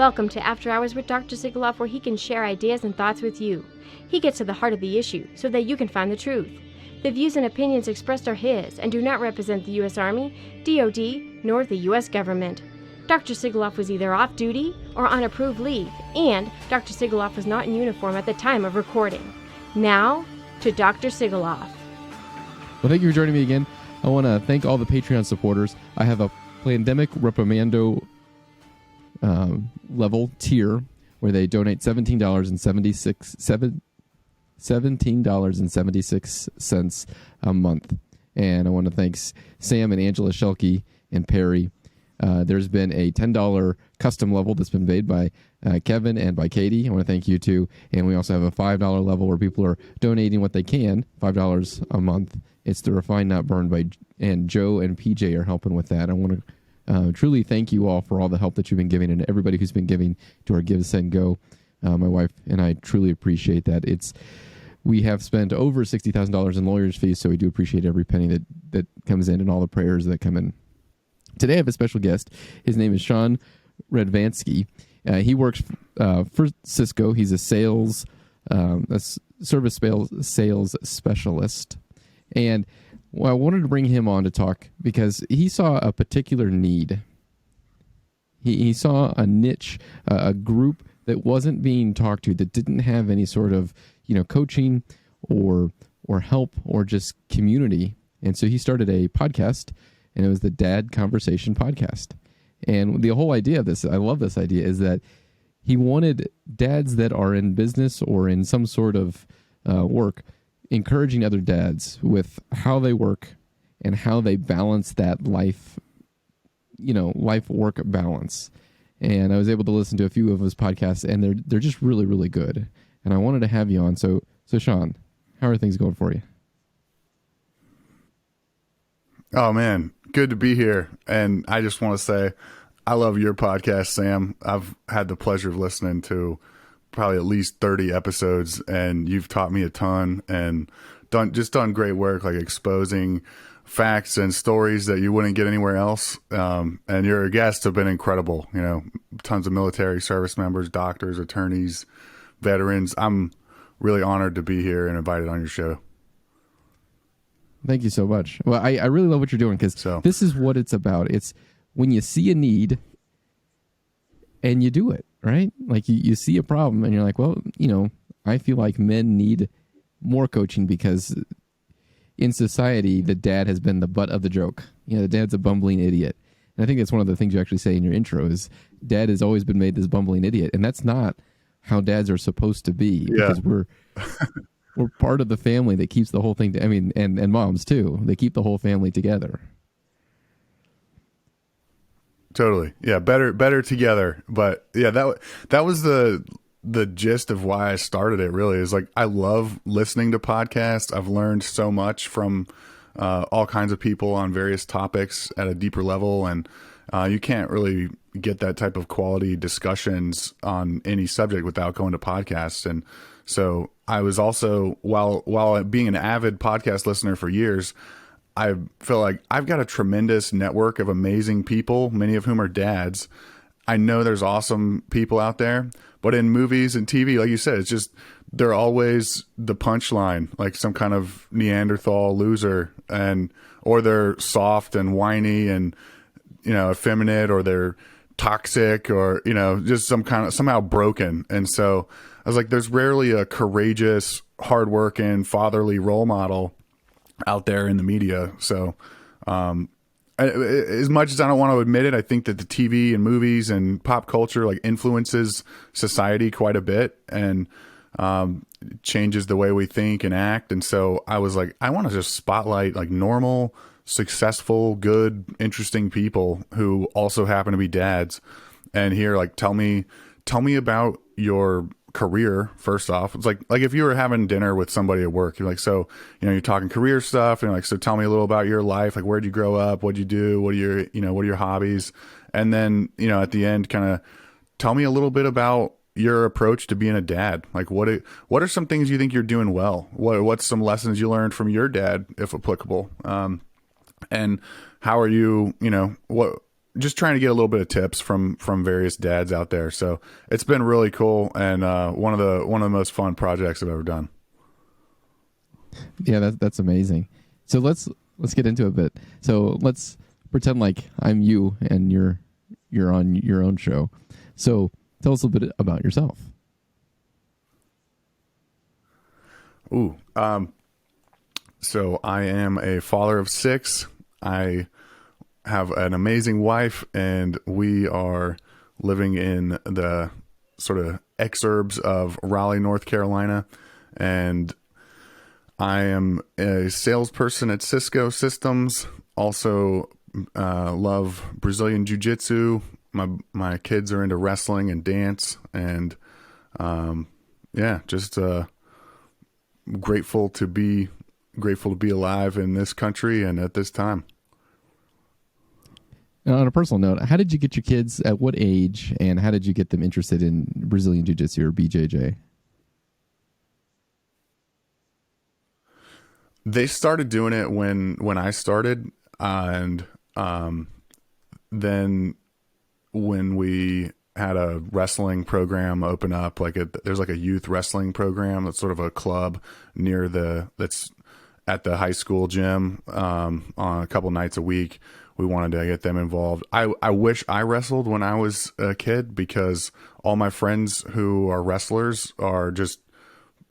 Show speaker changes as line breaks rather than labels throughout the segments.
Welcome to After Hours with Dr. Sigoloff, where he can share ideas and thoughts with you. He gets to the heart of the issue so that you can find the truth. The views and opinions expressed are his and do not represent the U.S. Army, DoD, nor the U.S. government. Dr. Sigoloff was either off duty or on approved leave, and Dr. Sigoloff was not in uniform at the time of recording. Now, to Dr. Sigoloff.
Well, thank you for joining me again. I want to thank all the Patreon supporters. I have a pandemic reprimando level tier where they donate $17.76 a month. And I want to thank Sam and Angela Shelke and Perry. There's been a $10 custom level that's been made by Kevin and by Katie. I want to thank you too. And we also have a $5 level where people are donating what they can, $5 a month. It's the Refine Not Burned and Joe and PJ are helping with that. I want to truly thank you all for all the help that you've been giving and everybody who's been giving to our Give, Send, Go. My wife and I truly appreciate that. We have spent over $60,000 in lawyers' fees, so we do appreciate every penny that comes in and all the prayers that come in. Today I have a special guest. His name is Sean Red Mansky. He works for Cisco. He's a service sales specialist. And I wanted to bring him on to talk because he saw a particular need. He saw a niche, a group that wasn't being talked to, that didn't have any sort of coaching or help or just community. And so he started a podcast, and it was the Dad Conversation Podcast. And the whole idea of this, I love this idea, is that he wanted dads that are in business or in some sort of work, encouraging other dads with how they work and how they balance that life-work balance. And I was able to listen to a few of his podcasts, and they're just really, really good. And I wanted to have you on. So Sean, how are things going for you?
Oh, man, good to be here. And I just want to say, I love your podcast, Sam. I've had the pleasure of listening to probably at least 30 episodes, and you've taught me a ton and done great work, like exposing facts and stories that you wouldn't get anywhere else. And your guests have been incredible. Tons of military service members, doctors, attorneys, veterans. I'm really honored to be here and invited on your show.
Thank you so much. Well, I really love what you're doing because this is what it's about. It's when you see a need and you do it, right? Like you see a problem and you're like, well, I feel like men need more coaching because in society, the dad has been the butt of the joke. The dad's a bumbling idiot. And I think that's one of the things you actually say in your intro is dad has always been made this bumbling idiot. And that's not how dads are supposed to be because we're part of the family that keeps the whole thing. And moms too. They keep the whole family together.
Totally. Yeah. Better together. But yeah, that was the gist of why I started it, really, is like, I love listening to podcasts. I've learned so much from all kinds of people on various topics at a deeper level. And you can't really get that type of quality discussions on any subject without going to podcasts. And so I was also, while being an avid podcast listener for years, I feel like I've got a tremendous network of amazing people, many of whom are dads. I know there's awesome people out there, but in movies and TV, like you said, it's just, they're always the punchline, like some kind of Neanderthal loser, or they're soft and whiny and, effeminate, or they're toxic, or, just somehow broken. And so I was like, there's rarely a courageous, hardworking, fatherly role model out there in the media. So, as much as I don't want to admit it, I think that the TV and movies and pop culture like influences society quite a bit and changes the way we think and act. And so I was like, I want to just spotlight like normal, successful, good, interesting people who also happen to be dads. And here, like, tell me about your career. First off, it's like if you were having dinner with somebody at work, you're like, so, you're talking career stuff, and you're like, so tell me a little about your life. Like, where'd you grow up? What'd you do? What are your hobbies? And then, at the end, kind of tell me a little bit about your approach to being a dad. Like, what are some things you think you're doing well? What's some lessons you learned from your dad, if applicable? And how are you, just trying to get a little bit of tips from various dads out there. So it's been really cool, and one of the most fun projects I've ever done.
Yeah, that's amazing. So let's get into it a bit. So let's pretend like I'm you and you're on your own show. So tell us a little bit about yourself.
Ooh, so I am a father of 6. I have an amazing wife, and we are living in the sort of exurbs of Raleigh, North Carolina. And I am a salesperson at Cisco Systems. Also, love Brazilian Jiu-Jitsu. My kids are into wrestling and dance, and just grateful to be alive in this country and at this time.
Now, on a personal note, how did you get your kids, at what age, and how did you get them interested in Brazilian Jiu-Jitsu or BJJ?
They started doing it when I started, and then when we had a wrestling program open up, there's like a youth wrestling program that's sort of a club that's at the high school gym on a couple nights a week. We wanted to get them involved. I wish I wrestled when I was a kid, because all my friends who are wrestlers are just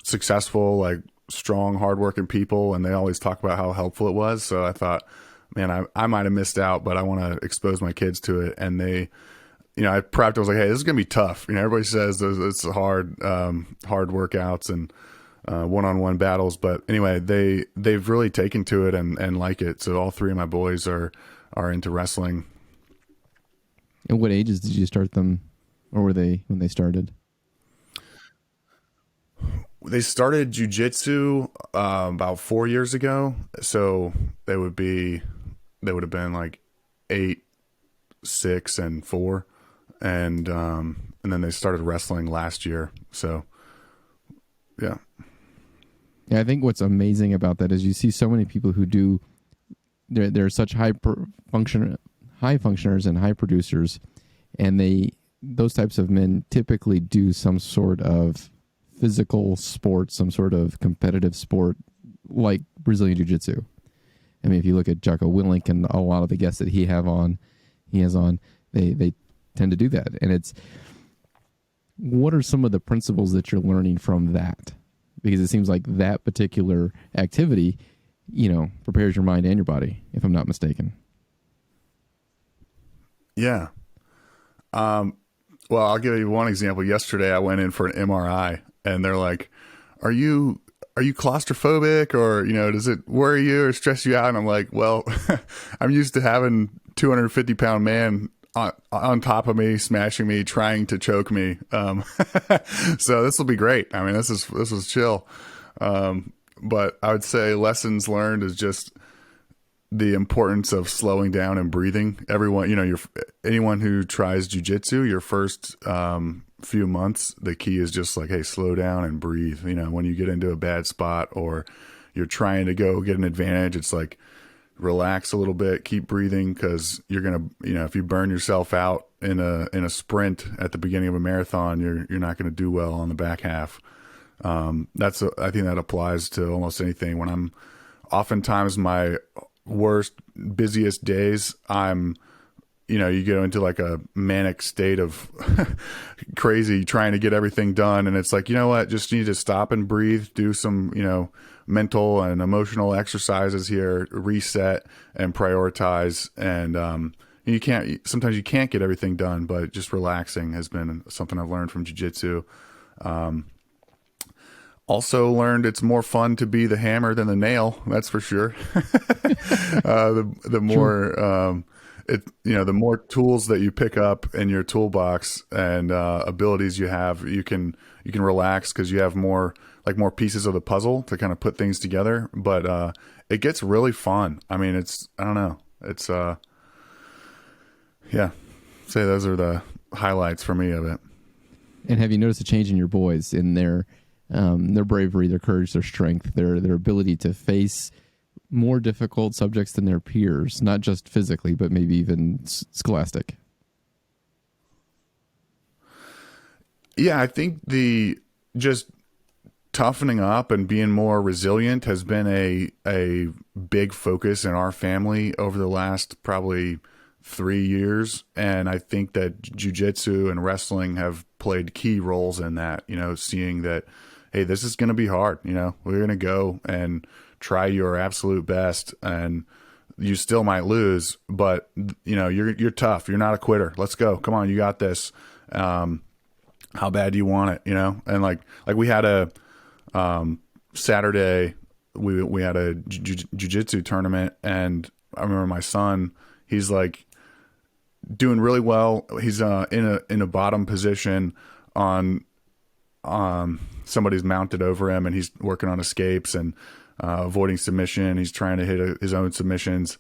successful, like strong, hardworking people, and they always talk about how helpful it was. So I thought, man, I might have missed out, but I want to expose my kids to it. And they, I prepped. I was like, hey, this is gonna be tough. Everybody says it's hard workouts and one-on-one battles, but anyway, they've really taken to it and like it. So all 3 of my boys are into wrestling.
And what ages did you start them, or were they when they started?
They started jiu-jitsu about 4 years ago. So they would have been like 8, 6, and 4. And then they started wrestling last year. So yeah.
Yeah, I think what's amazing about that is you see so many people who do, they're such high functioners and high producers, and those types of men typically do some sort of physical sport, some sort of competitive sport like Brazilian Jiu-Jitsu. I mean, if you look at Jocko Willink and a lot of the guests that he has on, they tend to do that. And what are some of the principles that you're learning from that? Because it seems like that particular activity, prepares your mind and your body, if I'm not mistaken.
Yeah. Well, I'll give you one example. Yesterday, I went in for an MRI, and they're like, "Are you claustrophobic, or does it worry you or stress you out?" And I'm like, "Well, I'm used to having 250-pound man on top of me, smashing me, trying to choke me. So this will be great. I mean, this was chill." But I would say lessons learned is just the importance of slowing down and breathing. Everyone, anyone who tries jiu-jitsu, your first few months, the key is just like, hey, slow down and breathe. When you get into a bad spot or you're trying to go get an advantage, it's like, relax a little bit, keep breathing, because you're gonna, if you burn yourself out in a sprint at the beginning of a marathon, you're not going to do well on the back half. I think that applies to almost anything. When I'm oftentimes my worst, busiest days, you go into like a manic state of crazy trying to get everything done. And it's like, you know what, just need to stop and breathe, do some, mental and emotional exercises here, reset and prioritize. And, sometimes you can't get everything done, but just relaxing has been something I've learned from jiu-jitsu. Also learned it's more fun to be the hammer than the nail. That's for sure. The more, the more tools that you pick up in your toolbox and abilities you have, you can relax because you have more pieces of the puzzle to kind of put things together. But it gets really fun. I mean, I don't know. It's yeah. Say those are the highlights for me of it.
And have you noticed a change in your boys, in their bravery, their courage, their strength, their ability to face more difficult subjects than their peers, not just physically, but maybe even scholastic?
Yeah, I think the just toughening up and being more resilient has been a big focus in our family over the last probably 3 years. And I think that jiu-jitsu and wrestling have played key roles in that, seeing that, hey, this is going to be hard. We're going to go and try your absolute best, and you still might lose, but you're tough. You're not a quitter. Let's go. Come on. You got this. How bad do you want it? And like we had a, Saturday, we had a jiu-jitsu tournament, and I remember my son, he's like doing really well. He's in a bottom position on somebody's mounted over him, and he's working on escapes and avoiding submission. He's trying to hit his own submissions.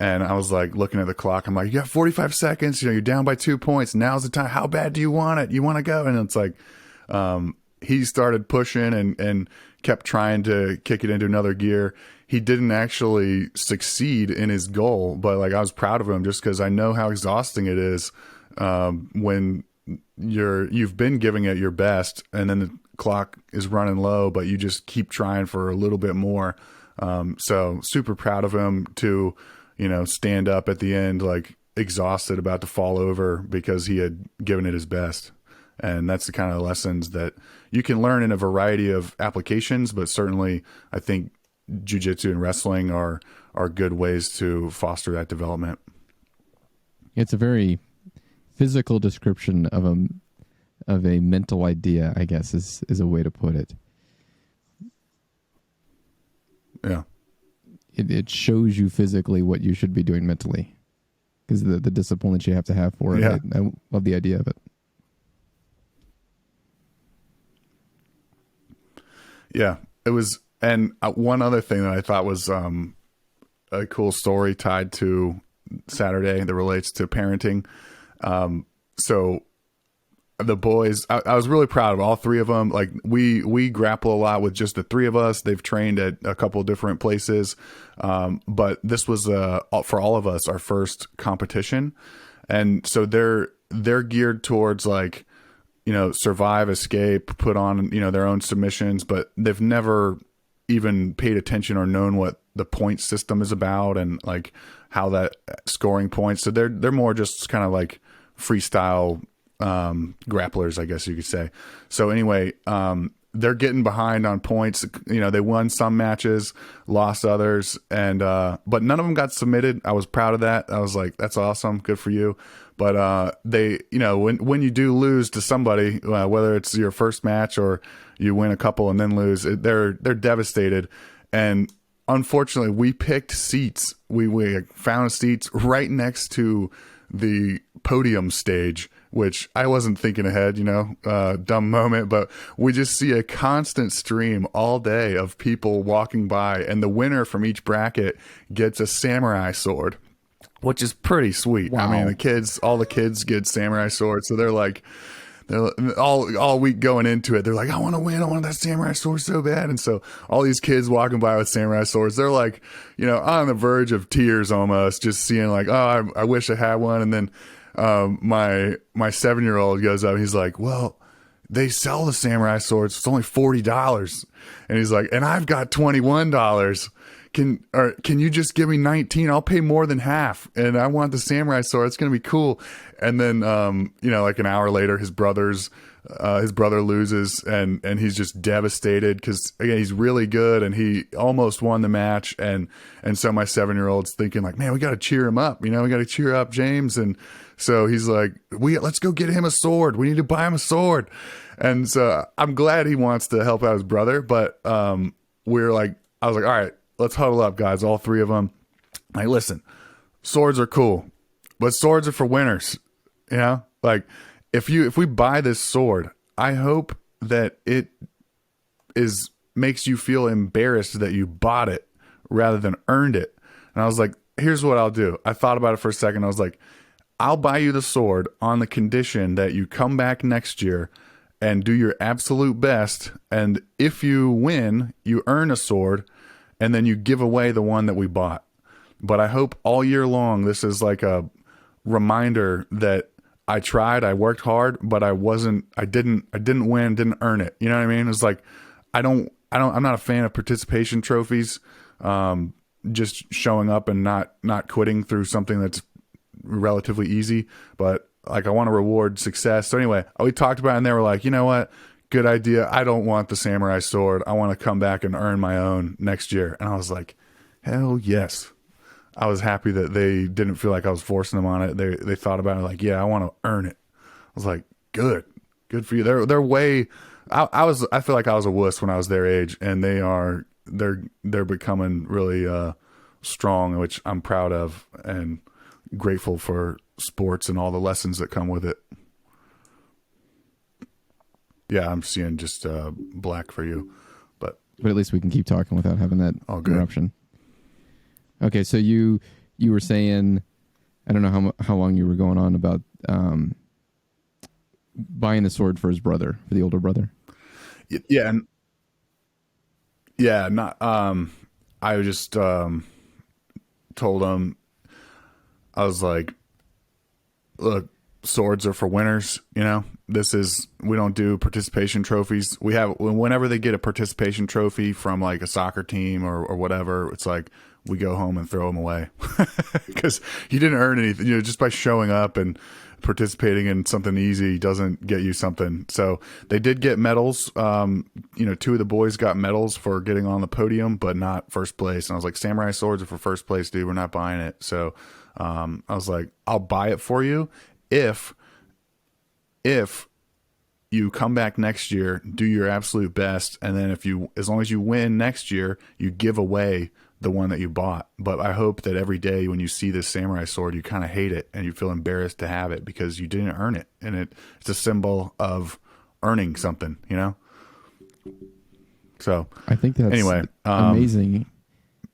And I was like looking at the clock. I'm like, you got 45 seconds. You're down by 2 points. Now's the time. How bad do you want it? You want to go? And it's like, he started pushing and kept trying to kick it into another gear. He didn't actually succeed in his goal, but like I was proud of him just because I know how exhausting it is when you've been giving it your best, and then the clock is running low, but you just keep trying for a little bit more. So super proud of him to stand up at the end, like exhausted, about to fall over because he had given it his best. And that's the kind of lessons that you can learn in a variety of applications, but certainly I think jiu-jitsu and wrestling are good ways to foster that development.
It's a very physical description of a mental idea, I guess, is a way to put it.
Yeah.
It shows you physically what you should be doing mentally, because the discipline that you have to have for it.
Yeah.
I love the idea of it.
Yeah, it was. And one other thing that I thought was a cool story tied to Saturday that relates to parenting. So the boys, I was really proud of all three of them. Like we grapple a lot with just the three of us. They've trained at a couple different places. But this was, for all of us, our first competition. And so they're geared towards like, survive, escape, put on, their own submissions, but they've never even paid attention or known what the point system is about and like how that scoring points. So they're more just kind of like freestyle grapplers, I guess you could say. So anyway, they're getting behind on points. They won some matches, lost others, and but none of them got submitted. I was proud of that. I was like, that's awesome, good for you. But they, when you do lose to somebody, whether it's your first match or you win a couple and then lose, they're devastated. And unfortunately, we picked seats. We found seats right next to the podium stage, which I wasn't thinking ahead, dumb moment, but we just see a constant stream all day of people walking by, and the winner from each bracket gets a samurai sword, which is pretty sweet.
Wow.
I mean, all the kids get samurai swords, so they're all week going into it. They're like, I want to win. I want that samurai sword so bad. And so all these kids walking by with samurai swords, they're like, on the verge of tears almost, just seeing like, oh, I wish I had one. And then my 7-year-old goes up. He's like, well, they sell the samurai swords. It's only $40. And he's like, and I've got $21. Can you just give me 19? I'll pay more than half. And I want the samurai sword. It's going to be cool. And then, like an hour later, his brother loses and he's just devastated because again, he's really good and he almost won the match. And so my 7-year-old's thinking like, man, we got to cheer him up. We got to cheer up James. And so he's like, let's go get him a sword. We need to buy him a sword. And so I'm glad he wants to help out his brother. But, I was like, all right, let's huddle up, guys, all three of them. Like, listen, swords are cool, but swords are for winners. Like if we buy this sword, I hope that it makes you feel embarrassed that you bought it rather than earned it. And I was like, here's what I'll do. I thought about it for a second. I was like, I'll buy you the sword on the condition that you come back next year and do your absolute best. And if you win, you earn a sword. and then you give away the one that we bought. But I hope all year long this is like a reminder that I tried, I worked hard, but I didn't win, didn't earn it. You know what I mean? It's like I'm not a fan of participation trophies. Just showing up and not quitting through something that's relatively easy, but like I want to reward success. So anyway, we talked about it and they were like, you know what? Good idea. I don't want the samurai sword. I want to come back and earn my own next year. And I was like, hell yes. I was happy that they didn't feel like I was forcing them on it. They thought about it like, yeah, I want to earn it. I was like, good for you. They're way, I feel like I was a wuss when I was their age, and they're becoming really strong, which I'm proud of and grateful for sports and all the lessons that come with it. Yeah, I'm seeing just black for you, but
at least we can keep talking without having that interruption. Okay, so you were saying, I don't know how long you were going on about buying the sword for his brother, for the older brother.
Yeah, and not. I just told him, I was like, look, swords are for winners. You know, we don't do participation trophies. We have, whenever they get a participation trophy from like a soccer team or whatever, it's like we go home and throw them away because you didn't earn anything. You know, just by showing up and participating in something easy doesn't get you something. So they did get medals. You know, 2 of the boys got medals for getting on the podium, but not first place. And I was like, samurai swords are for first place, dude. We're not buying it. So I was like, I'll buy it for you if you come back next year, do your absolute best, and then as long as you win next year, you give away the one that you bought. But I hope that every day when you see this samurai sword, you kind of hate it and you feel embarrassed to have it because you didn't earn it, and it's a symbol of earning something, you know. So
I think that's
anyway
amazing.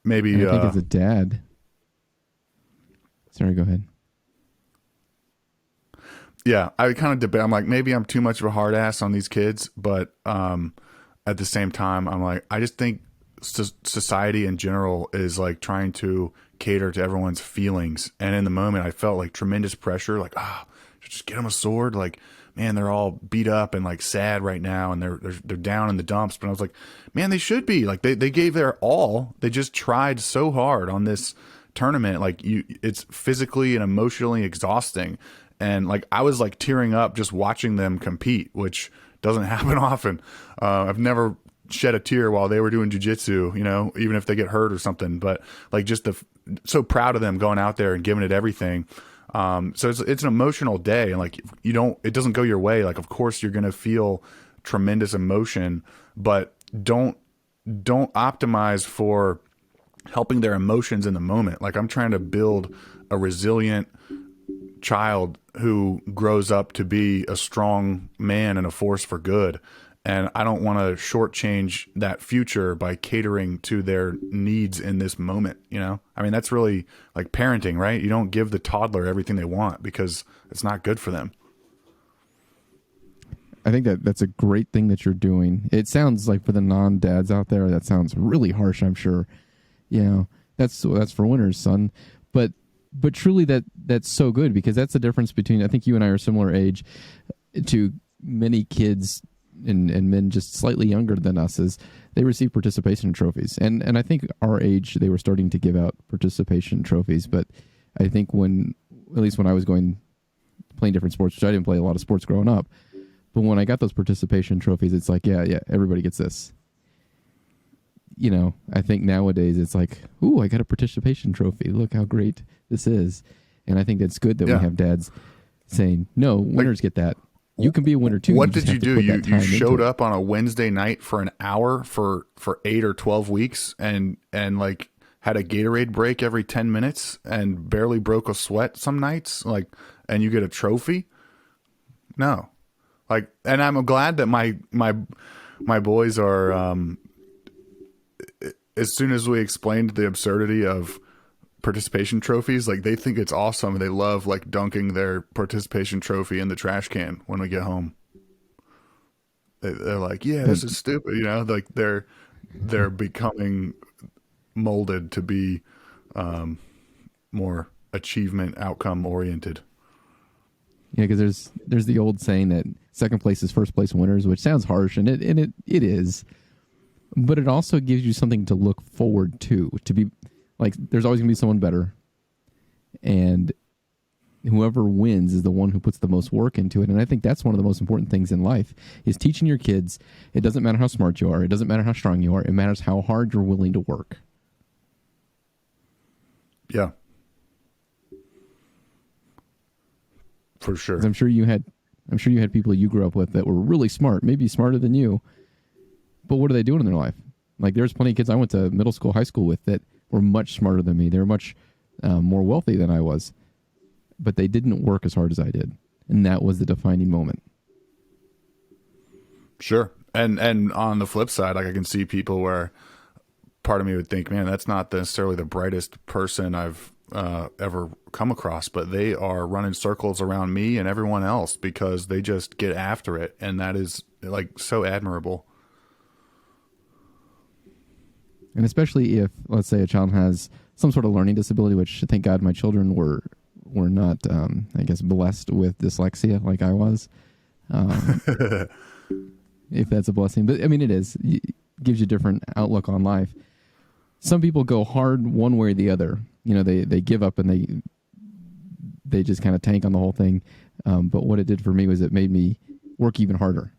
Maybe
and I think as a dad. Sorry, go ahead.
Yeah, I kind of debate. I'm like, maybe I'm too much of a hard ass on these kids, but at the same time, I'm like, I just think society in general is like trying to cater to everyone's feelings. And in the moment, I felt like tremendous pressure, like, just get them a sword. Like, man, they're all beat up and like sad right now, and they're down in the dumps. But I was like, man, they should be. Like, they gave their all. They just tried so hard on this tournament. Like, it's physically and emotionally exhausting. And like, I was like tearing up just watching them compete, which doesn't happen often. I've never shed a tear while they were doing jujitsu, you know, even if they get hurt or something. But like, just so proud of them going out there and giving it everything. So it's an emotional day, and like, it doesn't go your way. Like, of course you're going to feel tremendous emotion, but don't optimize for helping their emotions in the moment. Like, I'm trying to build a resilient child who grows up to be a strong man and a force for good. And I don't want to shortchange that future by catering to their needs in this moment. You know, I mean, that's really like parenting, right? You don't give the toddler everything they want because it's not good for them.
I think that's a great thing that you're doing. It sounds like, for the non-dads out there, that sounds really harsh, I'm sure. You know, that's for winners, son. But truly that's so good, because that's the difference between, I think you and I are similar age to many kids and men just slightly younger than us, is they receive participation trophies. And I think our age, they were starting to give out participation trophies. But I think at least when I was playing different sports, which I didn't play a lot of sports growing up, but when I got those participation trophies, it's like, yeah, everybody gets this. You know, I think nowadays it's like, ooh, I got a participation trophy. Look how great this is. And I think it's good that we have dads saying, no, winners get that. You can be a winner too.
What did you do? You showed up on a Wednesday night for an hour for 8 or 12 weeks and like had a Gatorade break every 10 minutes and barely broke a sweat some nights, like, and you get a trophy? No. Like, and I'm glad that my boys are, as soon as we explained the absurdity of participation trophies, like, they think it's awesome. They love like dunking their participation trophy in the trash can when we get home. They're like, yeah, this is stupid. You know, like they're becoming molded to be more achievement outcome oriented.
Yeah, because there's the old saying that second place is first place winners, which sounds harsh, and it is, but it also gives you something to look forward to be like, there's always gonna be someone better, and whoever wins is the one who puts the most work into it. And I think that's one of the most important things in life, is teaching your kids. It doesn't matter how smart you are, it doesn't matter how strong you are, it matters how hard you're willing to work.
Yeah. For sure.
I'm sure you had people you grew up with that were really smart, maybe smarter than you, but what are they doing in their life? Like, there's plenty of kids I went to middle school, high school with that were much smarter than me. They were much more wealthy than I was, but they didn't work as hard as I did, and that was the defining moment.
Sure. And on the flip side, like, I can see people where part of me would think, man, that's not necessarily the brightest person I've ever come across, but they are running circles around me and everyone else because they just get after it, and that is, like, so admirable.
And especially if, let's say, a child has some sort of learning disability, which, thank God, my children were not, I guess, blessed with dyslexia like I was. If that's a blessing, but I mean, it is. It gives you a different outlook on life. Some people go hard one way or the other. They give up and they just kind of tank on the whole thing. But what it did for me was it made me work even harder.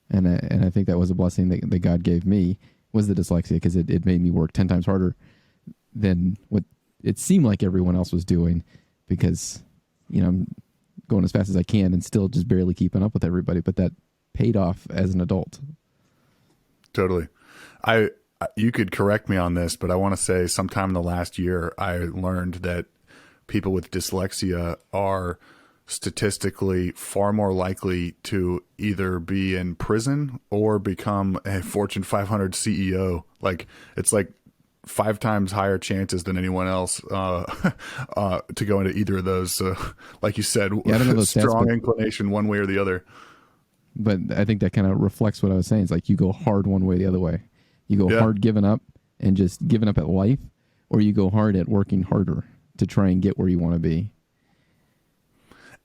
And I think that was a blessing that God gave me, was the dyslexia, because it made me work 10 times harder than what it seemed like everyone else was doing, because, I'm going as fast as I can and still just barely keeping up with everybody. But that paid off as an adult.
Totally. You could correct me on this, but I want to say sometime in the last year, I learned that people with dyslexia are statistically far more likely to either be in prison or become a Fortune 500 CEO. Like, it's like 5 times higher chances than anyone else to go into either of those. So, like you said,
yeah, I don't know those
strong
stats,
inclination one way or the other.
But I think that kind of reflects what I was saying. It's like, you go hard one way or the other way. You go hard giving up and just giving up at life, or you go hard at working harder to try and get where you want to be.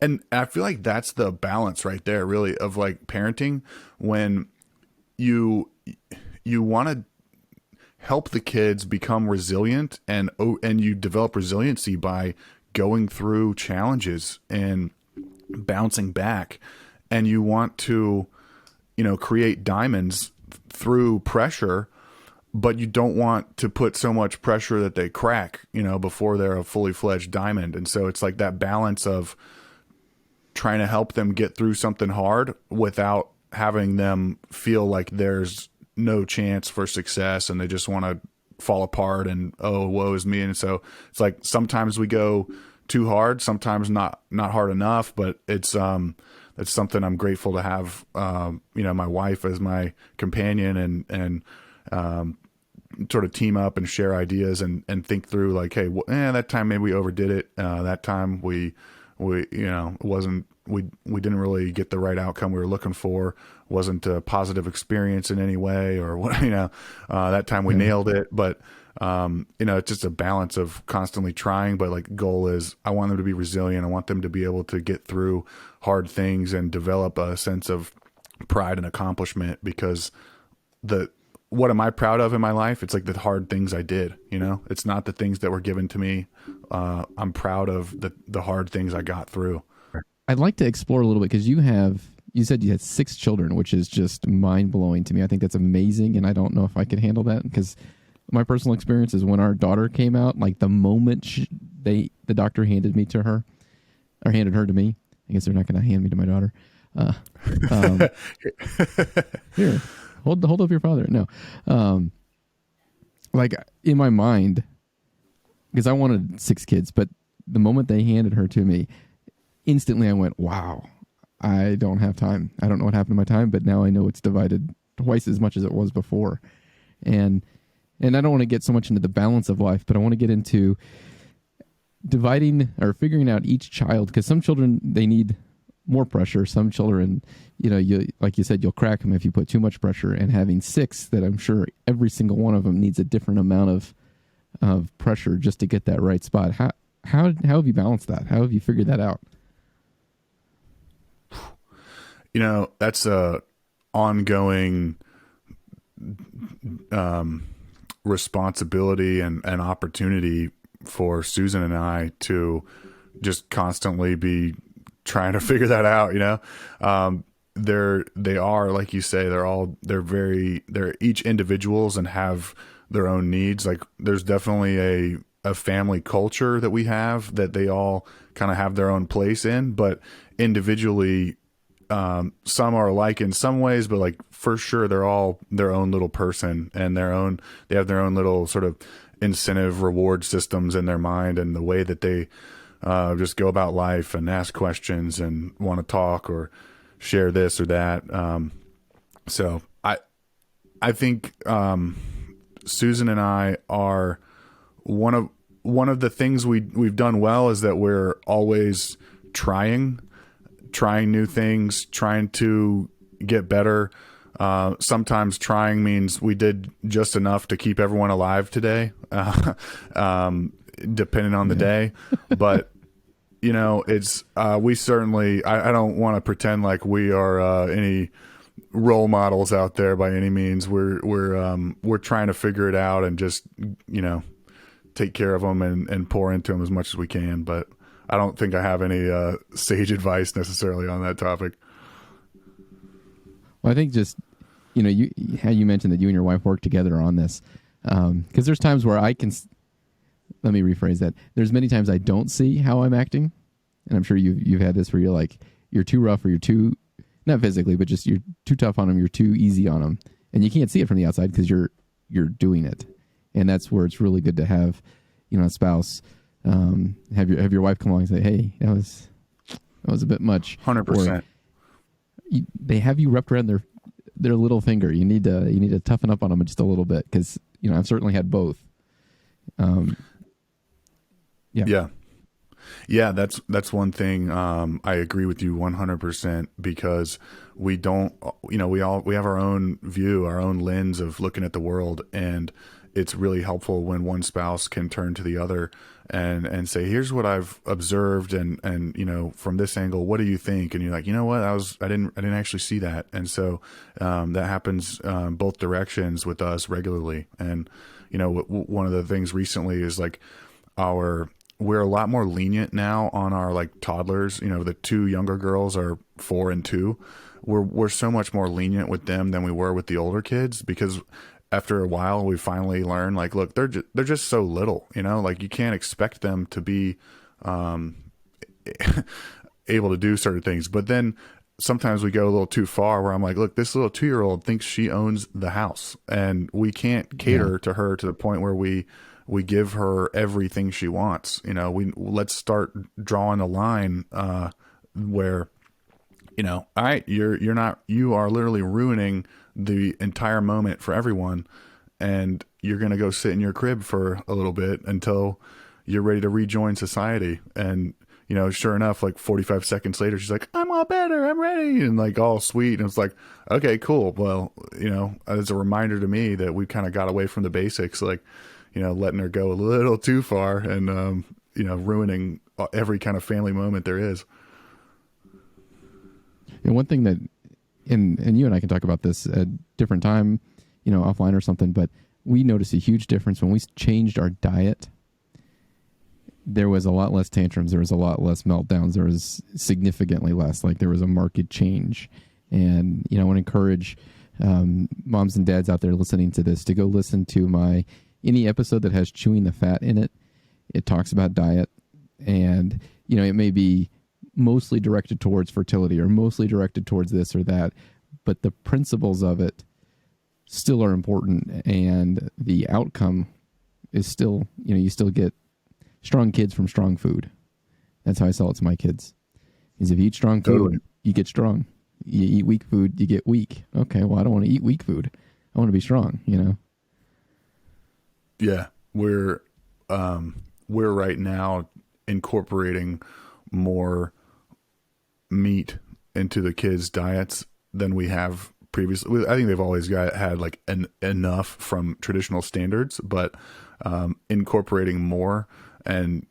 And I feel like that's the balance right there, really, of, like, parenting, when you want to help the kids become resilient, and you develop resiliency by going through challenges and bouncing back, and you want to, create diamonds through pressure, but you don't want to put so much pressure that they crack, before they're a fully fledged diamond. And so it's like that balance of trying to help them get through something hard without having them feel like there's no chance for success and they just want to fall apart and, oh, woe is me. And so it's like, sometimes we go too hard, sometimes not hard enough, but it's something I'm grateful to have, my wife as my companion, and sort of team up and share ideas and think through, like, hey, that time maybe we overdid it. That time we didn't really get the right outcome we were looking for. Wasn't a positive experience in any way, or what, that time we nailed it. But, it's just a balance of constantly trying, but, like, goal is, I want them to be resilient. I want them to be able to get through hard things and develop a sense of pride and accomplishment, because what am I proud of in my life? It's like the hard things I did, it's not the things that were given to me. I'm proud of the hard things I got through.
I'd like to explore a little bit, because you said you had 6 children, which is just mind blowing to me. I think that's amazing. And I don't know if I could handle that, because my personal experience is when our daughter came out, like, the moment the doctor handed her to me. I guess they're not going to hand me to my daughter. Here, hold up your father. No. Like, in my mind, because I wanted 6 kids, but the moment they handed her to me, instantly I went, wow, I don't have time. I don't know what happened to my time, but now I know it's divided twice as much as it was before. And I don't want to get so much into the balance of life, but I want to get into dividing or figuring out each child, because some children, they need more pressure. Some children, like you said, you'll crack them if you put too much pressure, and having 6 that I'm sure every single one of them needs a different amount of of pressure just to get that right spot. How have you balanced that? How have you figured that out?
That's a ongoing responsibility and opportunity for Susan and I to just constantly be trying to figure that out. They are, like you say, they're each individuals and have their own needs. Like there's definitely a family culture that we have that they all kind of have their own place in, but individually, some are alike in some ways, but like for sure they're all their own little person and they have their own little sort of incentive reward systems in their mind and the way that they just go about life and ask questions and want to talk or share this or that. So I think Susan and I are one of the things we've done well is that we're always trying new things, trying to get better. Sometimes trying means we did just enough to keep everyone alive today, depending on the day. But, it's, we certainly, I don't want to pretend like we are any role models out there by any means. We're trying to figure it out and just, take care of them and pour into them as much as we can. But I don't think I have any sage advice necessarily on that topic.
Well, I think just, how you mentioned that you and your wife work together on this. Because there's times where let me rephrase that. There's many times I don't see how I'm acting. And I'm sure you've had this where you're like, you're too rough or you're too, not physically, but just you're too tough on them. You're too easy on them. And you can't see it from the outside because you're doing it. And that's where it's really good to have, a spouse, have your wife come along and say, hey, that was a bit much.
100%.
They have you wrapped around their little finger. You need to toughen up on them just a little bit because I've certainly had both.
Yeah, that's one thing. I agree with you 100% because we don't, we have our own view, our own lens of looking at the world, and it's really helpful when one spouse can turn to the other and say, here's what I've observed and from this angle, what do you think? And you're like, what, I didn't actually see that. And so, that happens, both directions with us regularly. And, one of the things recently is like we're a lot more lenient now on our like toddlers. The two younger girls are 4 and 2. We're so much more lenient with them than we were with the older kids because after a while, we finally learn, like, look, they're just so little, like you can't expect them to be able to do certain things. But then sometimes we go a little too far where I'm like, look, this little 2-year-old thinks she owns the house and we can't cater to her to the point where we give her everything she wants. Let's start drawing a line where, all right, you are literally ruining the entire moment for everyone, and you're going to go sit in your crib for a little bit until you're ready to rejoin society. And, sure enough, like 45 seconds later, she's like, I'm all better, I'm ready. And like all sweet. And it's like, okay, cool. Well, as a reminder to me that we kind of got away from the basics, like, letting her go a little too far and, ruining every kind of family moment there is.
And one thing that, and you and I can talk about this at a different time, offline or something, but we noticed a huge difference when we changed our diet. There was a lot less tantrums. There was a lot less meltdowns. There was significantly less. Like there was a marked change. And, I want to encourage moms and dads out there listening to this to go listen to any episode that has chewing the fat in it. It talks about diet, and, it may be mostly directed towards fertility or mostly directed towards this or that, but the principles of it still are important, and the outcome is still, you still get strong kids from strong food. That's how I sell it to my kids. Is if you eat strong food, totally, you get strong. You eat weak food, you get weak. Okay, well, I don't want to eat weak food. I want to be strong,
Yeah, we're right now incorporating more meat into the kids' diets than we have previously. I think they've always had like enough from traditional standards, but incorporating more. And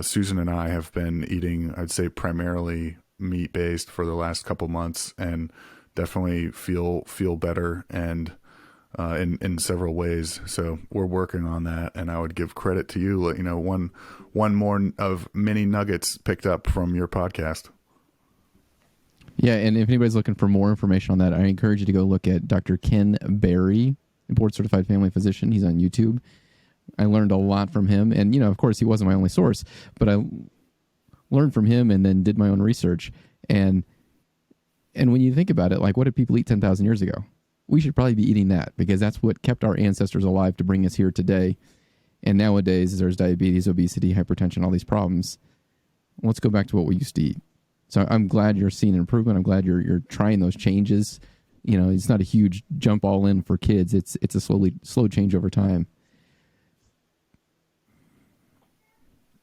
Susan and I have been eating, I'd say, primarily meat based for the last couple months, and definitely feel better and in several ways. So we're working on that, and I would give credit to you. You know, one more of many nuggets picked up from your podcast.
Yeah, and if anybody's looking for more information on that, I encourage you to go look at Dr. Ken Berry, board certified family physician. He's on YouTube. I learned a lot from him, and of course, he wasn't my only source, but I learned from him and then did my own research. And when you think about it, like, what did people eat 10,000 years ago? We should probably be eating that, because that's what kept our ancestors alive to bring us here today. And nowadays, there's diabetes, obesity, hypertension, all these problems. Let's go back to what we used to eat. So I'm glad you're seeing an improvement. I'm glad you're trying those changes. It's not a huge jump all in for kids. It's a slow change over time.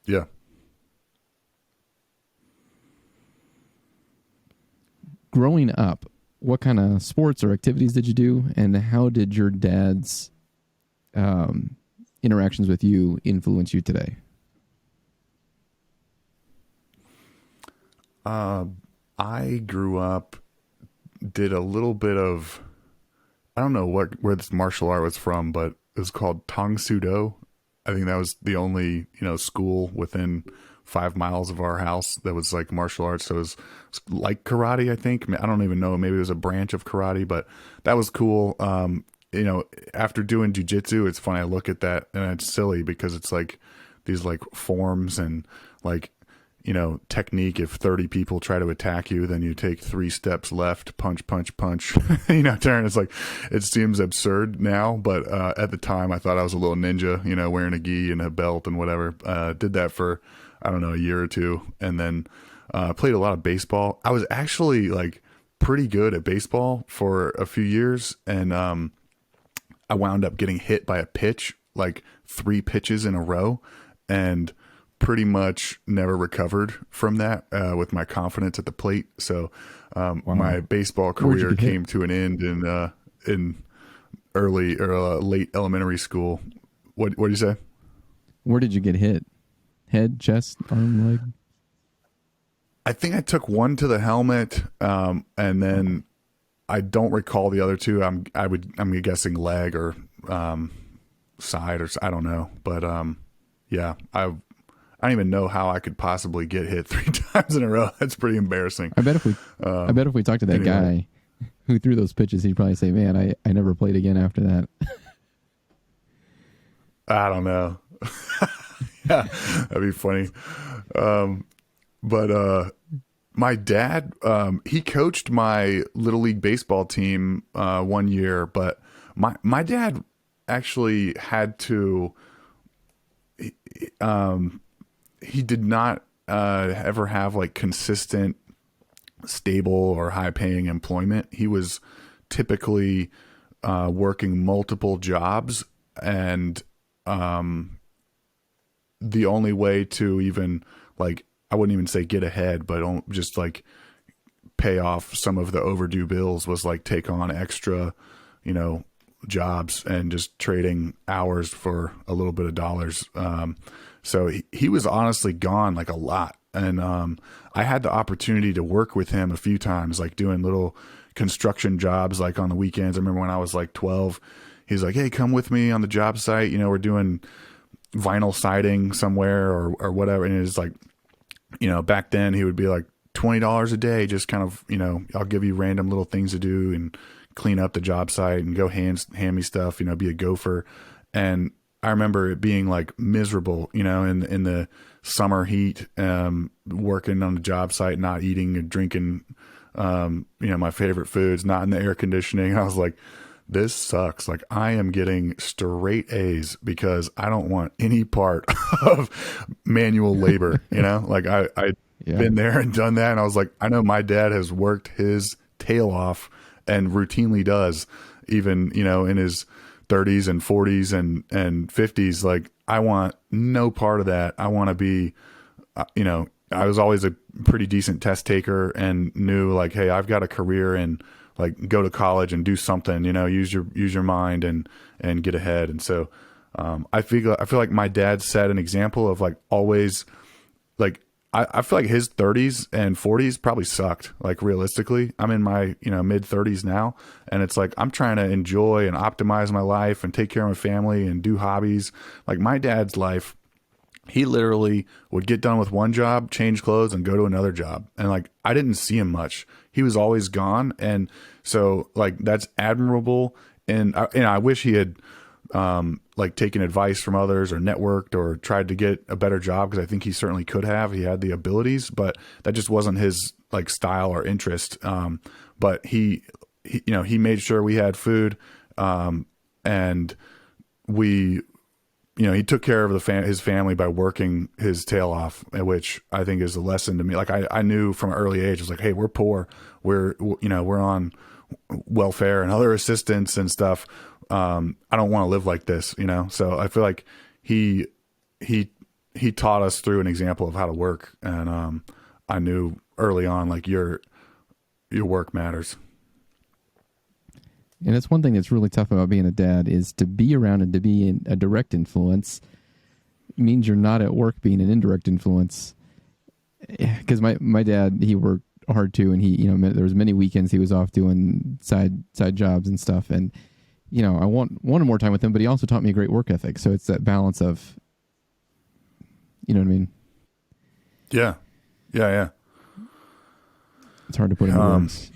Yeah.
Growing up, what kind of sports or activities did you do, and how did your dad's interactions with you influence you today?
I grew up, did a little bit of, I don't know where this martial art was from, but it was called Tang Soo Do. I think that was the only, school within 5 miles of our house that was like martial arts. So it was like karate, I think. I don't even know. Maybe it was a branch of karate, but that was cool. After doing jujitsu, it's funny. I look at that and it's silly because it's like these like forms and like, technique. If 30 people try to attack you, then you take 3 steps left, punch, punch, punch, turn. It's like, it seems absurd now, but at the time I thought I was a little ninja, wearing a gi and a belt and whatever. Did that for, I don't know, a year or two. And then played a lot of baseball. I was actually like pretty good at baseball for a few years. And I wound up getting hit by a pitch, like 3 pitches in a row, and pretty much never recovered from that with my confidence at the plate. So my baseball career came to an end in early or late elementary school. What did you say?
Where did you get hit? Head, chest, arm, leg?
I think I took one to the helmet, and then I don't recall the other two. I'm guessing leg or side, or I don't know. But yeah, I don't even know how I could possibly get hit 3 times in a row. That's pretty embarrassing.
I bet if we talked to that guy who threw those pitches, he'd probably say, "Man, I never played again after that."
I don't know. Yeah, that'd be funny. But my dad, he coached my little league baseball team 1 year, but my dad actually had to. He did not ever have like consistent, stable or high paying employment. He was typically working multiple jobs, and the only way to even like, I wouldn't even say get ahead, but just like pay off some of the overdue bills was like take on extra, jobs and just trading hours for a little bit of dollars. So he was honestly gone like a lot. And I had the opportunity to work with him a few times, like doing little construction jobs, like on the weekends. I remember when I was like 12, he's like, "Hey, come with me on the job site. We're doing vinyl siding somewhere or whatever." And it's like, back then he would be like $20 a day, just kind of, I'll give you random little things to do and clean up the job site and go hand me stuff, be a gopher. And I remember it being like miserable, in the summer heat, working on the job site, not eating and drinking, my favorite foods, not in the air conditioning. I was like, this sucks. Like, I am getting straight A's because I don't want any part of manual labor, like I'd been there and done that. And I was like, I know my dad has worked his tail off and routinely does, even, in his 30s and 40s and 50s. Like, I want no part of that. I want to be, I was always a pretty decent test taker and knew like, hey, I've got a career and like go to college and do something, use your mind and get ahead. And so, I feel like my dad set an example of like always, like, I feel like his 30s and 40s probably sucked. Like realistically, I'm in my, mid 30s now, and it's like I'm trying to enjoy and optimize my life and take care of my family and do hobbies. Like my dad's life, he literally would get done with one job, change clothes, and go to another job. And like I didn't see him much. He was always gone, and so like that's admirable. And I wish he had like taken advice from others or networked or tried to get a better job, because I think he certainly could have. He had the abilities, but that just wasn't his like style or interest. But he made sure we had food, and we, he took care of his family by working his tail off, which I think is a lesson to me. Like I knew from an early age, I was like, hey, we're poor. We're on welfare and other assistance and stuff. I don't want to live like this, So I feel like he taught us through an example of how to work. And, I knew early on, like your work matters.
And it's one thing that's really tough about being a dad is to be around and to be a direct influence means you're not at work being an indirect influence. Because my dad, he worked hard too, and he, there was many weekends he was off doing side jobs and stuff. And, I wanted more time with him, but he also taught me a great work ethic. So it's that balance of, you know what I mean?
Yeah. Yeah.
It's hard to put into words.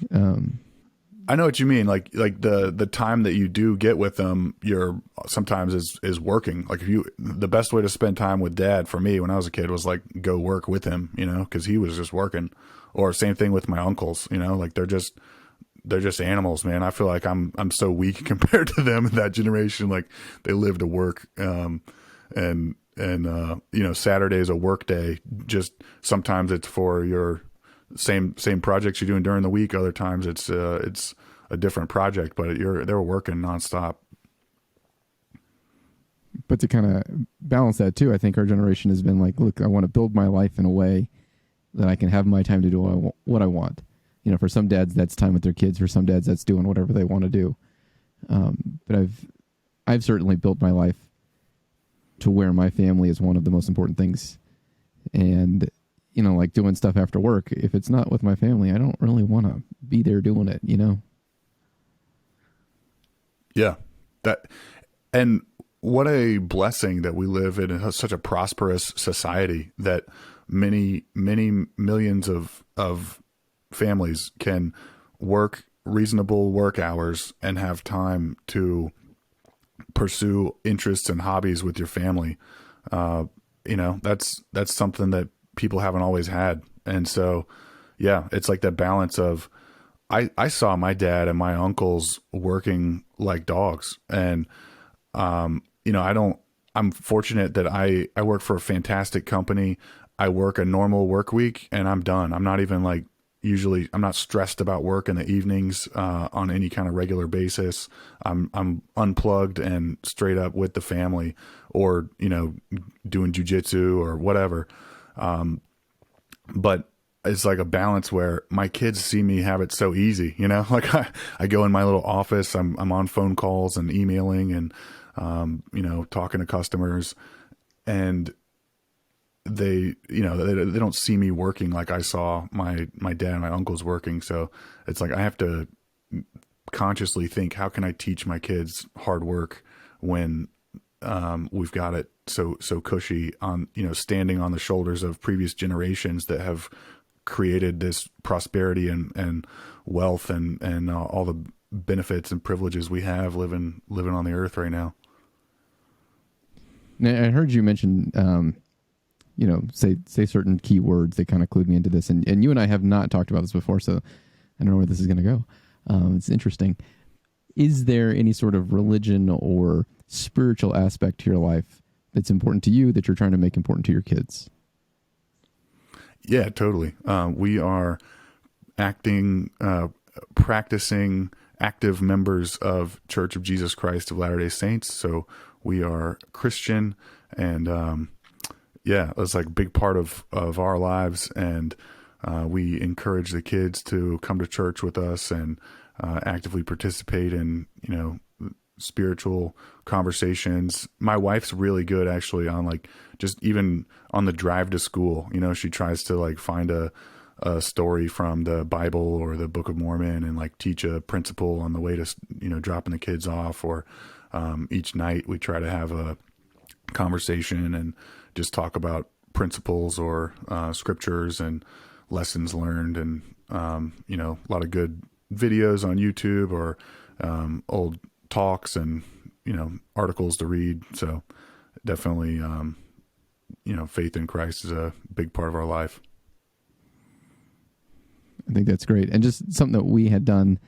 I know what you mean. Like the time that you do get with them, sometimes is working. Like the best way to spend time with dad for me when I was a kid was like go work with him, cause he was just working. Or same thing with my uncles, like they're just animals, man. I feel like I'm so weak compared to them in that generation. Like they live to work. And Saturday is a work day. Just sometimes it's for your same projects you're doing during the week. Other times it's a different project, but they're working nonstop.
But to kind of balance that too, I think our generation has been like, look, I want to build my life in a way that I can have my time to do what I want. For some dads, that's time with their kids. For some dads, that's doing whatever they want to do. But I've certainly built my life to where my family is one of the most important things. And, like doing stuff after work, if it's not with my family, I don't really want to be there doing it,
Yeah. And what a blessing that we live in such a prosperous society that many, many millions of families can work reasonable work hours and have time to pursue interests and hobbies with your family. That's something that people haven't always had. And so, yeah, it's like that balance of, I saw my dad and my uncles working like dogs. And, I'm fortunate that I work for a fantastic company. I work a normal work week and I'm done. I'm not even like, usually I'm not stressed about work in the evenings, on any kind of regular basis. I'm unplugged and straight up with the family or, doing jujitsu or whatever. But it's like a balance where my kids see me have it so easy, like I go in my little office, I'm on phone calls and emailing and, talking to customers, and they don't see me working like I saw my dad and my uncles working. So it's like, I have to consciously think, how can I teach my kids hard work when, we've got it so cushy on, standing on the shoulders of previous generations that have created this prosperity and wealth and all the benefits and privileges we have living on the earth right now.
Now, I heard you mention, say certain key words that kind of clued me into this. And you and I have not talked about this before, so I don't know where this is going to go. It's interesting. Is there any sort of religion or spiritual aspect to your life that's important to you that you're trying to make important to your kids?
Yeah, totally. We are practicing active members of Church of Jesus Christ of Latter-day Saints. So we are Christian, and it's like a big part of our lives. And we encourage the kids to come to church with us and actively participate in, spiritual conversations. My wife's really good actually on like just even on the drive to school. You know, she tries to like find a story from the Bible or the Book of Mormon and like teach a principle on the way to, you know, dropping the kids off. Or each night we try to have a conversation and just talk about principles or scriptures and lessons learned, and you know, a lot of good videos on YouTube or old talks and, you know, articles to read. So definitely, you know, faith in Christ is a big part of our life.
I think that's great. And just something that we had done,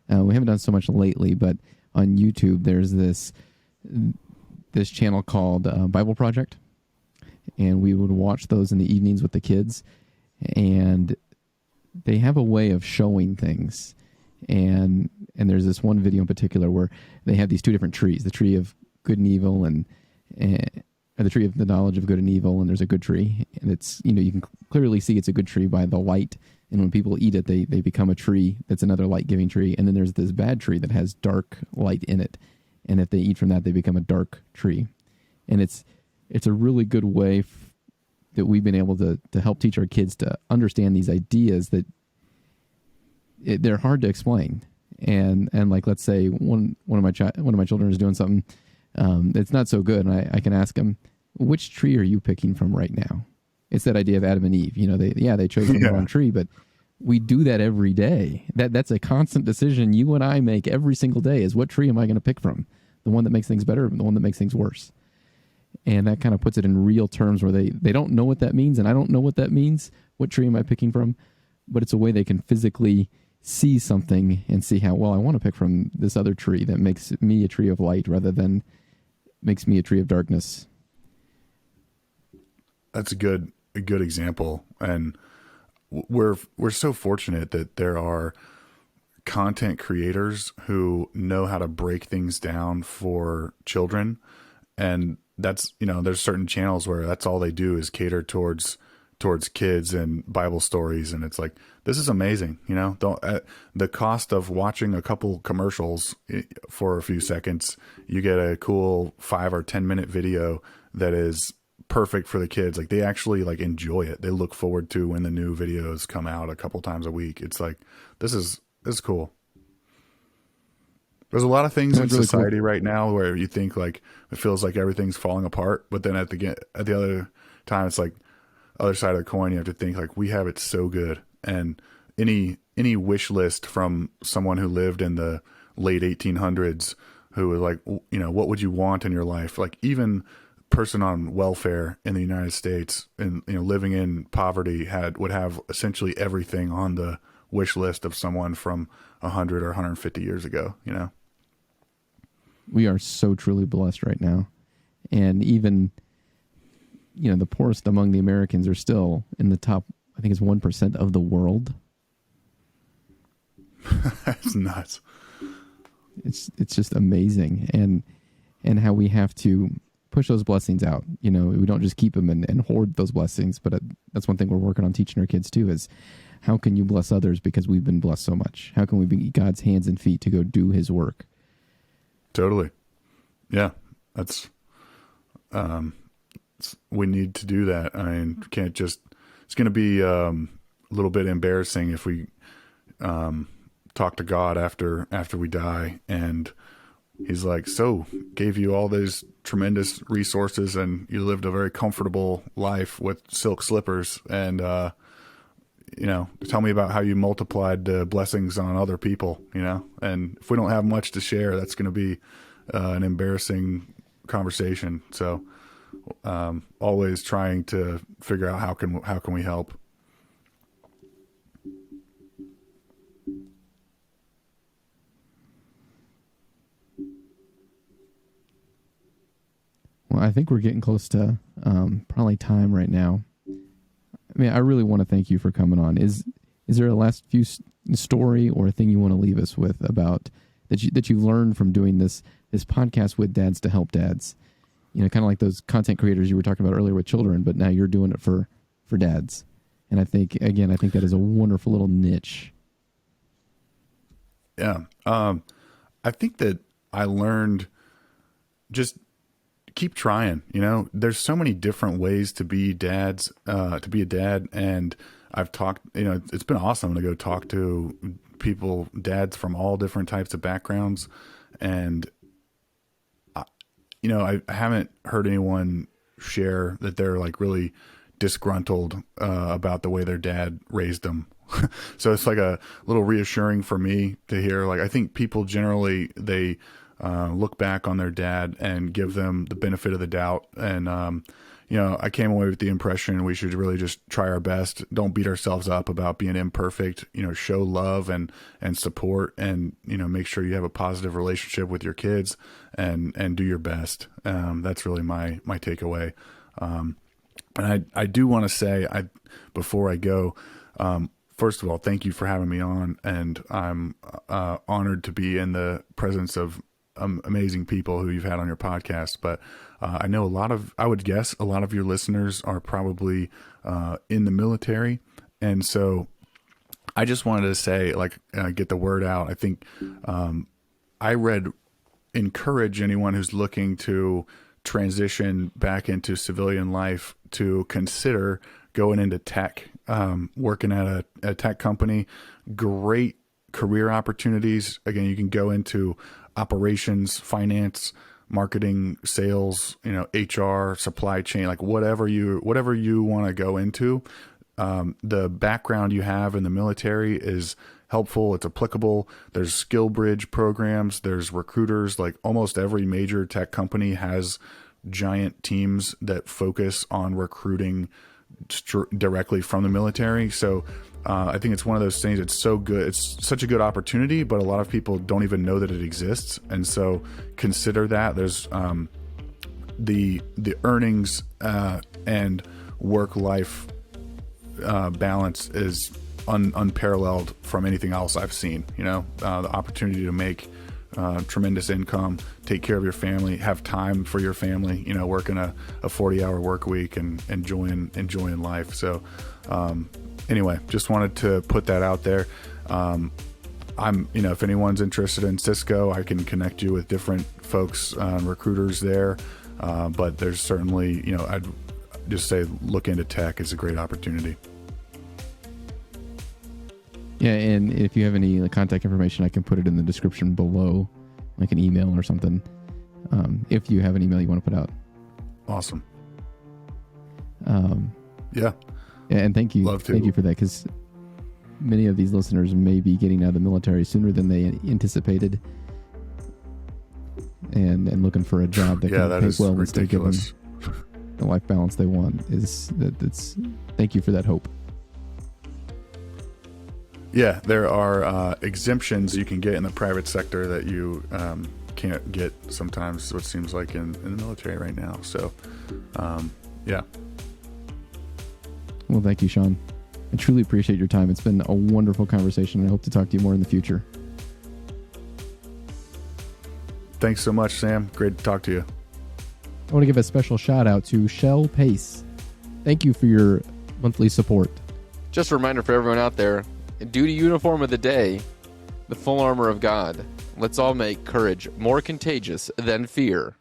we haven't done so much lately, but on YouTube, there's this channel called Bible Project. And we would watch those in the evenings with the kids. And they have a way of showing things. And there's this one video in particular where they have these two different trees, the tree of good and evil and or the tree of the knowledge of good and evil, and there's a good tree. And it's, you know, you can clearly see it's a good tree by the light. And when people eat it, they become a tree that's another light-giving tree. And then there's this bad tree that has dark light in it. And if they eat from that, they become a dark tree. And it's a really good way that we've been able to help teach our kids to understand these ideas that they're hard to explain. And like, let's say one of my children is doing something that's not so good, and I can ask them, which tree are you picking from right now? It's that idea of Adam and Eve. You know, they chose from the wrong tree, but we do that every day. That's a constant decision you and I make every single day, is what tree am I going to pick from? The one that makes things better or the one that makes things worse? And that kind of puts it in real terms where they don't know what that means, and I don't know what that means. What tree am I picking from? But it's a way they can physically see something and see how, well, I want to pick from this other tree that makes me a tree of light rather than makes me a tree of darkness.
That's a good example. And we're so fortunate that there are content creators who know how to break things down for children. And that's, you know, there's certain channels where that's all they do is cater towards kids and Bible stories. And it's like, this is amazing. You know, the cost of watching a couple commercials for a few seconds, you get a cool 5 or 10 minute video that is perfect for the kids. Like, they actually like enjoy it. They look forward to when the new videos come out a couple times a week. It's like, this is cool. There's a lot of things in really society right now where you think like it feels like everything's falling apart, but then at the other time, it's like other side of the coin. You have to think like, we have it so good. And any wish list from someone who lived in the late 1800s, who was like, you know, what would you want in your life? Like, even person on welfare in the United States and, you know, living in poverty would have essentially everything on the wish list of someone from 100 or 150 years ago, you know?
We are so truly blessed right now. And even, you know, the poorest among the Americans are still in the top, I think it's 1% of the world.
That's nuts.
It's just amazing. And how we have to push those blessings out. You know, we don't just keep them and hoard those blessings, but that's one thing we're working on teaching our kids too, is how can you bless others because we've been blessed so much? How can we be God's hands and feet to go do his work?
Totally. Yeah. That's, we need to do that. I mean, can't just, it's going to be a little bit embarrassing if we talk to God after we die and he's like, so gave you all these tremendous resources and you lived a very comfortable life with silk slippers. And, you know, tell me about how you multiplied the blessings on other people, you know? And if we don't have much to share, that's going to be an embarrassing conversation. So, always trying to figure out how can we help.
Well, I think we're getting close to probably time right now. I mean, I really want to thank you for coming on. Is there a last few story or a thing you want to leave us with about that you learned from doing this podcast with dads to help dads? You know, kind of like those content creators you were talking about earlier with children, but now you're doing it for dads. And I think that is a wonderful little niche.
Yeah. I think that I learned just keep trying. There's so many different ways to be dads, to be a dad. And I've talked, it's been awesome to go talk to people, dads from all different types of backgrounds. And, I haven't heard anyone share that they're like really disgruntled about the way their dad raised them. So it's like a little reassuring for me to hear. Like, I think people generally, they look back on their dad and give them the benefit of the doubt. And, I came away with the impression we should really just try our best. Don't beat ourselves up about being imperfect, show love and support, and, make sure you have a positive relationship with your kids and do your best. That's really my takeaway. And I do want to say, before I go, first of all, thank you for having me on, and I'm honored to be in the presence of amazing people who you've had on your podcast. But I know I would guess a lot of your listeners are probably in the military. And so I just wanted to say, get the word out. I think I encourage anyone who's looking to transition back into civilian life to consider going into tech, working at a tech company. Great career opportunities. Again, you can go into operations, finance, marketing, sales, HR, supply chain, like whatever you want to go into. The background you have in the military is helpful. It's applicable. There's skill bridge programs. There's recruiters. Like almost every major tech company has giant teams that focus on recruiting directly from the military. So I think it's one of those things. It's so good. It's such a good opportunity, but a lot of people don't even know that it exists. And so consider that. There's the earnings and work-life balance is unparalleled from anything else I've seen. The opportunity to make tremendous income, take care of your family, have time for your family, working a 40-hour work week and enjoying life. So anyway, just wanted to put that out there. If anyone's interested in Cisco, I can connect you with different folks, recruiters there. But there's certainly, I'd just say look into tech. It's a great opportunity.
Yeah, and if you have any contact information, I can put it in the description below, like an email or something, if you have an email you want to put out.
Awesome.
Yeah, and thank you. Thank you for that, because many of these listeners may be getting out of the military sooner than they anticipated, and looking for a job that can pay well and still give them the life balance they want. Thank you for that hope.
Yeah, there are exemptions you can get in the private sector that you can't get sometimes, what seems like in the military right now. So, yeah.
Well, thank you, Sean. I truly appreciate your time. It's been a wonderful conversation. I hope to talk to you more in the future.
Thanks so much, Sam. Great to talk to you.
I want to give a special shout out to Shell Pace. Thank you for your monthly support.
Just a reminder for everyone out there, duty uniform of the day, the full armor of God. Let's all make courage more contagious than fear.